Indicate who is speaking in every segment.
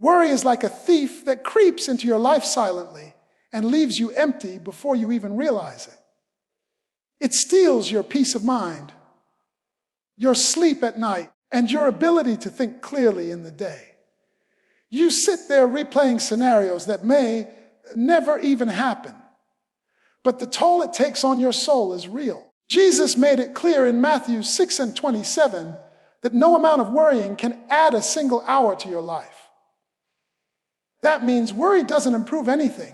Speaker 1: Worry is like a thief that creeps into your life silently and leaves you empty before you even realize it. It steals your peace of mind, your sleep at night, and your ability to think clearly in the day. You sit there replaying scenarios that may never even happen, but the toll it takes on your soul is real. Jesus made it clear in Matthew 6:27 that no amount of worrying can add a single hour to your life. That means worry doesn't improve anything.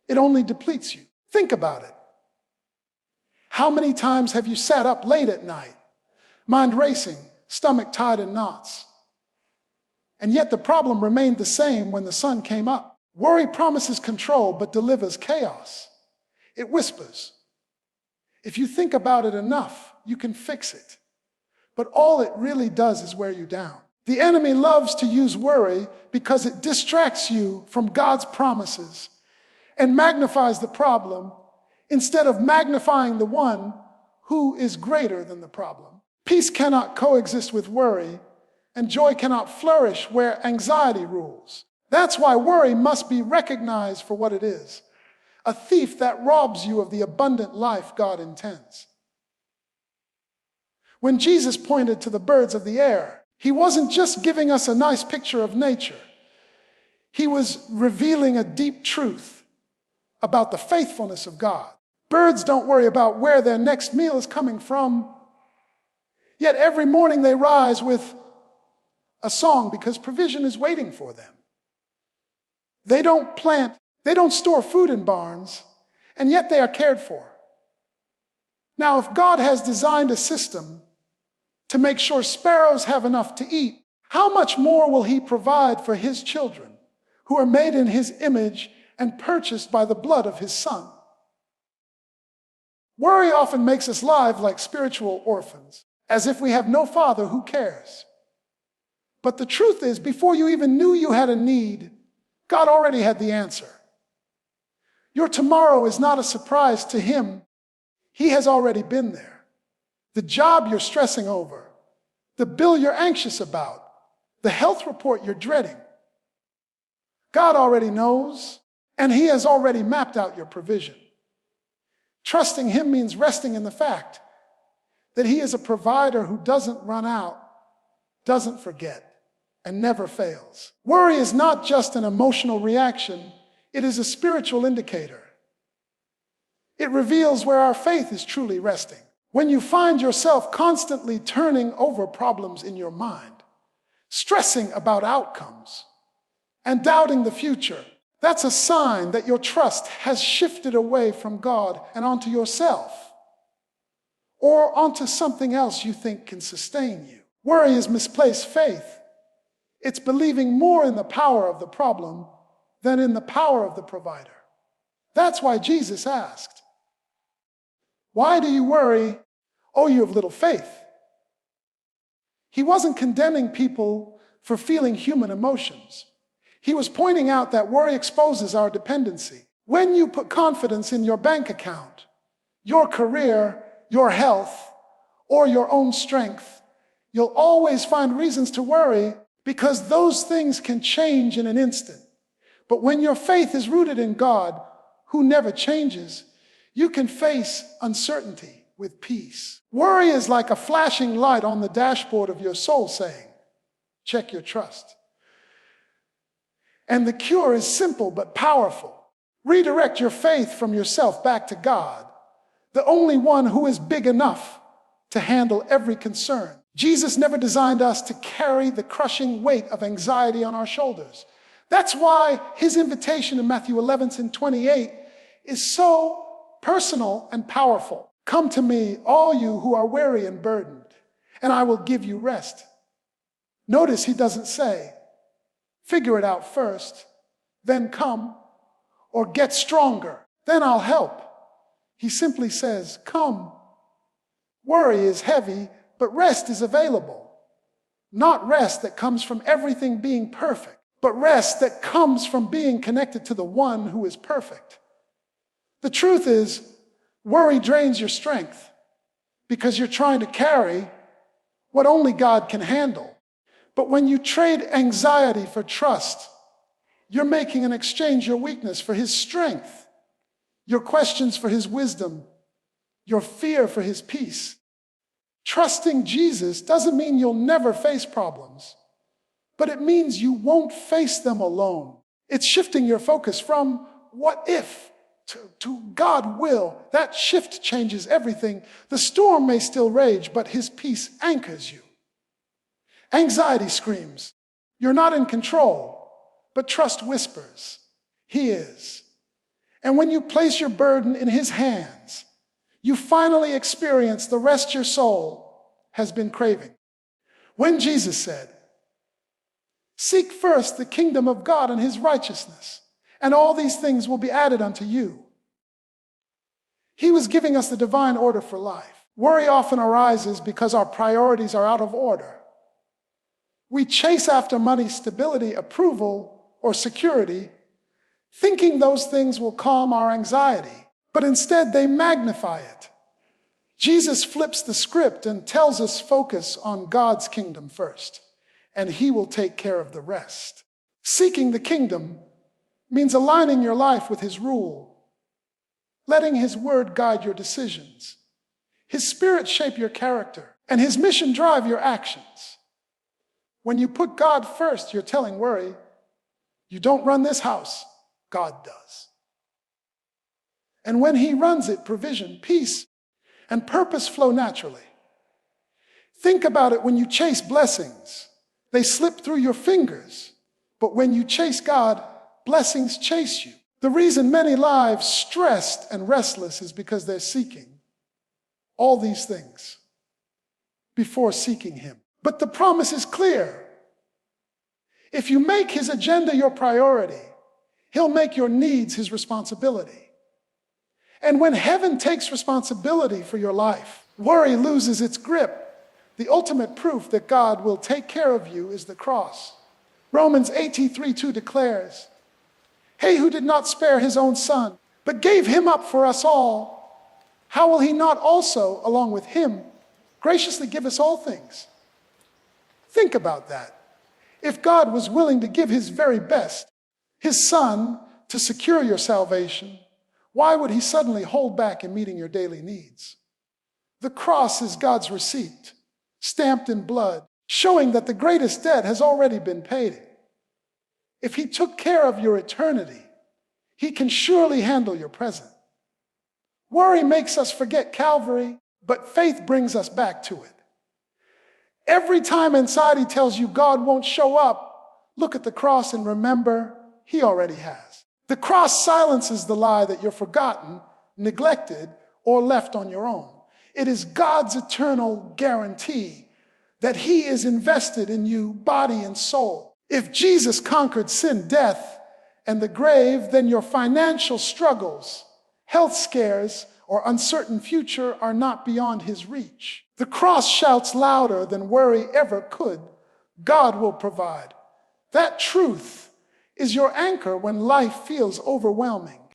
Speaker 1: It only depletes you. Think about it. How many times have you sat up late at night, mind racing, stomach tied in knots? And yet the problem remained the same when the sun came up. Worry promises control but delivers chaos. It whispers. If you think about it enough, you can fix it. But all it really does is wear you down. The enemy loves to use worry because it distracts you from God's promises and magnifies the problem instead of magnifying the one who is greater than the problem. Peace cannot coexist with worry, and joy cannot flourish where anxiety rules. That's why worry must be recognized for what it is, a thief that robs you of the abundant life God intends. When Jesus pointed to the birds of the air, he wasn't just giving us a nice picture of nature. He was revealing a deep truth about the faithfulness of God. Birds don't worry about where their next meal is coming from, yet every morning they rise with a song because provision is waiting for them. They don't store food in barns, and yet they are cared for. Now, if God has designed a system to make sure sparrows have enough to eat, how much more will he provide for his children who are made in his image and purchased by the blood of his Son? Worry often makes us live like spiritual orphans, as if we have no father who cares. But the truth is, before you even knew you had a need, God already had the answer. Your tomorrow is not a surprise to him. He has already been there. The job you're stressing over, the bill you're anxious about, the health report you're dreading. God already knows, and he has already mapped out your provision. Trusting him means resting in the fact that he is a provider who doesn't run out, doesn't forget, and never fails. Worry is not just an emotional reaction, it is a spiritual indicator. It reveals where our faith is truly resting. When you find yourself constantly turning over problems in your mind, stressing about outcomes, and doubting the future, that's a sign that your trust has shifted away from God and onto yourself, or onto something else you think can sustain you. Worry is misplaced faith. It's believing more in the power of the problem than in the power of the provider. That's why Jesus asked, "Why do you worry, O you of little faith?" He wasn't condemning people for feeling human emotions. He was pointing out that worry exposes our dependency. When you put confidence in your bank account, your career, your health, or your own strength, you'll always find reasons to worry because those things can change in an instant. But when your faith is rooted in God, who never changes, you can face uncertainty with peace. Worry is like a flashing light on the dashboard of your soul saying, "Check your trust." And the cure is simple but powerful. Redirect your faith from yourself back to God, the only one who is big enough to handle every concern. Jesus never designed us to carry the crushing weight of anxiety on our shoulders. That's why his invitation in Matthew 11:28 is so personal and powerful. "Come to me, all you who are weary and burdened, and I will give you rest." Notice he doesn't say, "Figure it out first, then come," or "Get stronger, then I'll help." He simply says, "Come." Worry is heavy, but rest is available. Not rest that comes from everything being perfect, but rest that comes from being connected to the one who is perfect. The truth is, worry drains your strength because you're trying to carry what only God can handle. But when you trade anxiety for trust, You're making an exchange your weakness for his strength, your questions for his wisdom, your fear for his peace. Trusting Jesus doesn't mean you'll never face problems, but it means you won't face them alone. It's shifting your focus from what if to God will. That shift changes everything. The storm may still rage, but his peace anchors you. Anxiety screams, "You're not in control," but trust whispers, "He is." And when you place your burden in his hands, you finally experience the rest your soul has been craving. When Jesus said, "Seek first the kingdom of God and his righteousness, and all these things will be added unto you," he was giving us the divine order for life. Worry often arises because our priorities are out of order. We chase after money, stability, approval, or security, thinking those things will calm our anxiety, but instead they magnify it. Jesus flips the script and tells us focus on God's kingdom first, and he will take care of the rest. Seeking the kingdom means aligning your life with his rule, letting his word guide your decisions, his spirit shape your character, and his mission drive your actions. When you put God first, you're telling worry, "You don't run this house, God does." And when he runs it, provision, peace, and purpose flow naturally. Think about it when you chase blessings. They slip through your fingers. But when you chase God, blessings chase you. The reason many lives stressed and restless is because they're seeking all these things before seeking him. But the promise is clear. If you make his agenda your priority, he'll make your needs his responsibility. And when heaven takes responsibility for your life, worry loses its grip. The ultimate proof that God will take care of you is the cross. Romans 8:3-2 declares, "He who did not spare his own son, but gave him up for us all, how will he not also, along with him, graciously give us all things?" Think about that. If God was willing to give his very best, his son, to secure your salvation, why would he suddenly hold back in meeting your daily needs? The cross is God's receipt, stamped in blood, showing that the greatest debt has already been paid. If he took care of your eternity, he can surely handle your present. Worry makes us forget Calvary, but faith brings us back to it. Every time anxiety tells you God won't show up, look at the cross and remember he already has. The cross silences the lie that you're forgotten, neglected, or left on your own. It is God's eternal guarantee that he is invested in you, body and soul. If Jesus conquered sin, death, and the grave, then your financial struggles, health scares, or uncertain future are not beyond his reach. The cross shouts louder than worry ever could. God will provide. That truth is your anchor when life feels overwhelming.